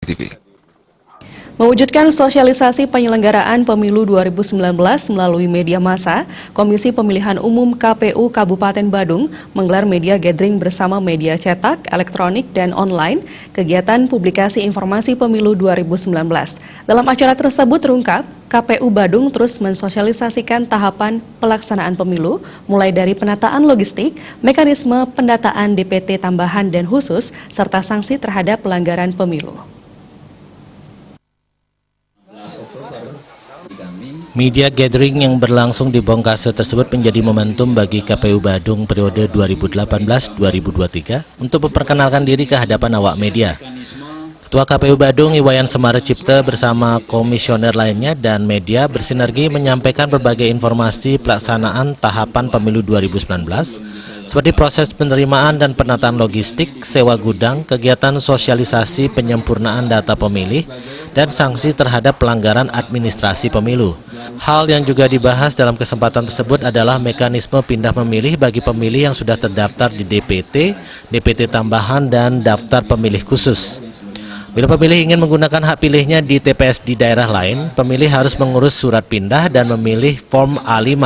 TV. Mewujudkan sosialisasi penyelenggaraan pemilu 2019 melalui media massa, Komisi Pemilihan Umum KPU Kabupaten Badung menggelar media gathering bersama media cetak, elektronik, dan online, kegiatan publikasi informasi pemilu 2019. Dalam acara tersebut terungkap, KPU Badung terus mensosialisasikan tahapan pelaksanaan pemilu, mulai dari penataan logistik, mekanisme pendataan DPT tambahan dan khusus, serta sanksi terhadap pelanggaran pemilu. Media gathering yang berlangsung di Bongkase tersebut menjadi momentum bagi KPU Badung periode 2018-2023 untuk memperkenalkan diri ke hadapan awak media. Ketua KPU Badung Iwayan Semara Cipta bersama komisioner lainnya dan media bersinergi menyampaikan berbagai informasi pelaksanaan tahapan pemilu 2019 seperti proses penerimaan dan penataan logistik, sewa gudang, kegiatan sosialisasi penyempurnaan data pemilih, dan sanksi terhadap pelanggaran administrasi pemilu. Hal yang juga dibahas dalam kesempatan tersebut adalah mekanisme pindah memilih bagi pemilih yang sudah terdaftar di DPT, DPT tambahan, dan daftar pemilih khusus. Bila pemilih ingin menggunakan hak pilihnya di TPS di daerah lain, pemilih harus mengurus surat pindah dan memilih form A5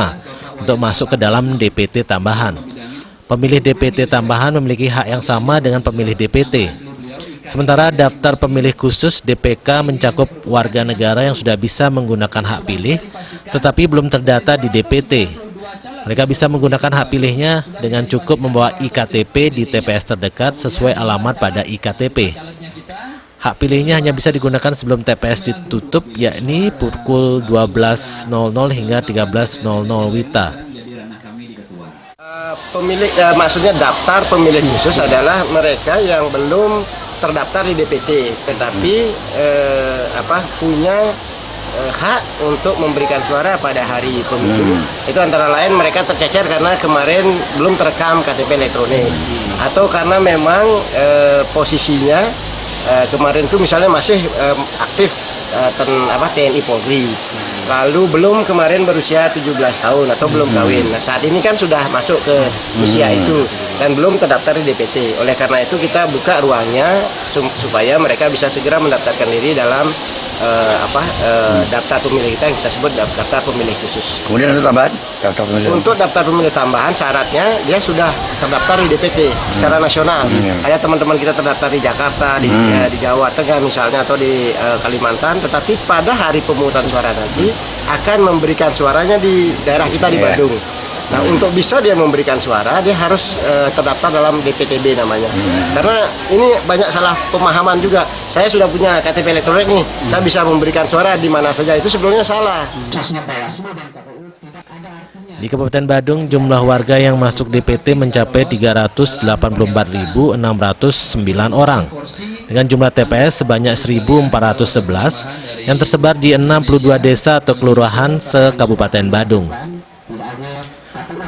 untuk masuk ke dalam DPT tambahan. Pemilih DPT tambahan memiliki hak yang sama dengan pemilih DPT. Sementara daftar pemilih khusus DPK mencakup warga negara yang sudah bisa menggunakan hak pilih, tetapi belum terdata di DPT. Mereka bisa menggunakan hak pilihnya dengan cukup membawa IKTP di TPS terdekat sesuai alamat pada IKTP. Hak pilihnya hanya bisa digunakan sebelum TPS ditutup, yakni pukul 12.00 hingga 13.00 WITA. Maksudnya daftar pemilih khusus adalah mereka yang belum terdaftar di DPT, tetapi punya hak untuk memberikan suara pada hari pemilu. Itu antara lain mereka tercecer karena kemarin belum terekam KTP elektronik, atau karena memang posisinya kemarin itu misalnya masih aktif TNI Polri, lalu belum kemarin berusia 17 tahun atau belum kawin. Nah, saat ini kan sudah masuk ke usia itu dan belum terdaftar di DPT. Oleh karena itu kita buka ruangnya supaya mereka bisa segera mendaftarkan diri dalam daftar pemilih kita yang kita sebut daftar pemilih khusus. Kemudian untuk tambahan? Untuk daftar pemilih tambahan syaratnya dia sudah terdaftar di DPT secara nasional. Ada teman-teman kita terdaftar di Jakarta, di Jawa Tengah misalnya, atau di Kalimantan, tetapi pada hari pemungutan suara nanti akan memberikan suaranya di daerah kita di Badung. Nah, untuk bisa dia memberikan suara, dia harus terdaftar dalam DPTB namanya. Karena ini banyak salah pemahaman juga. Saya sudah punya KTP elektronik nih, saya bisa memberikan suara di mana saja. Itu sebelumnya salah. Di Kabupaten Badung, jumlah warga yang masuk DPT mencapai 384.609 orang, dengan jumlah TPS sebanyak 1.411 yang tersebar di 62 desa atau kelurahan se-Kabupaten Badung.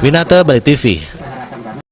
Winata, Bali TV.